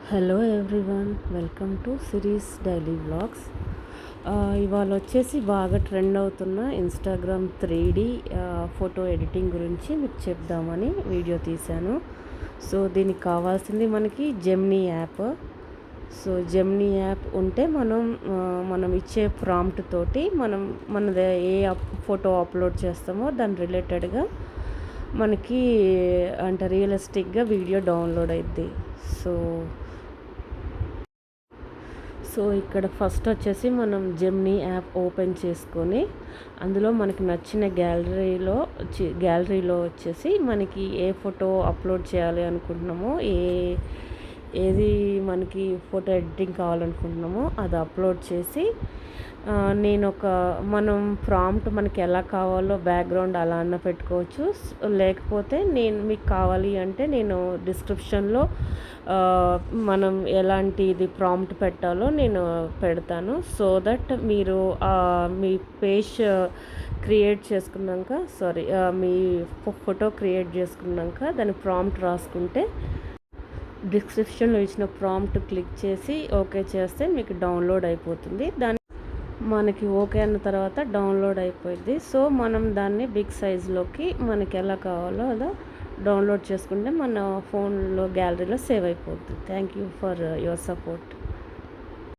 Hello everyone, welcome to series daily vlogs. ఇవాళ వచ్చేసి బాగా ట్రెండ్ అవుతున్న ఇన్స్టాగ్రామ్ 3D ఫోటో ఎడిటింగ్ గురించి మీకు చెప్దామని వీడియో తీశాను. సో దీనికి కావాల్సింది మనకి Gemini app. So Gemini app ఉంటే మనం ఇచ్చే ప్రాంప్ట్ తోటి మనది ఏ ఫోటో అప్లోడ్ చేస్తామో దాని రిలేటెడ్గా మనకి అంటే రియలిస్టిక్గా వీడియో డౌన్లోడ్ అవుద్ది. సో సో ఇక్కడ ఫస్ట్ వచ్చేసి మనం జెమినీ యాప్ ఓపెన్ చేసుకొని అందులో మనకి నచ్చిన గ్యాలరీలో వచ్చేసి మనకి ఏ ఫోటో అప్లోడ్ చేయాలి అనుకుంటున్నామో ఏది మనకి ఫోటో ఎడిటింగ్ కావాలనుకుంటున్నామో అది అప్లోడ్ చేసి మనం ప్రాంప్ట్ మనకి ఎలా కావాలో బ్యాక్గ్రౌండ్ అలా అన్న పెట్టుకోవచ్చు. లేకపోతే మీకు కావాలి అంటే నేను డిస్క్రిప్షన్లో మనం ఎలాంటిది ప్రాంప్ట్ పెట్టాలో నేను పెడతాను. సో దట్ మీరు మీ పేజ్ క్రియేట్ చేసుకున్నాక మీ ఫోటో క్రియేట్ చేసుకున్నాక దాని ప్రాంప్ట్ రాసుకుంటే డిస్క్రిప్షన్లో ఇచ్చిన ప్రాంప్ట్ క్లిక్ చేసి ఓకే చేస్తే మీకు డౌన్లోడ్ అయిపోతుంది. మనకి ఓకే అన్న తర్వాత డౌన్లోడ్ అయిపోయింది. సో మనం దాన్ని బిగ్ సైజ్లోకి మనకి ఎలా కావాలో అలా డౌన్లోడ్ చేసుకుంటే మన ఫోన్లో గ్యాలరీలో సేవ్ అయిపోతుంది. Thank you for your support.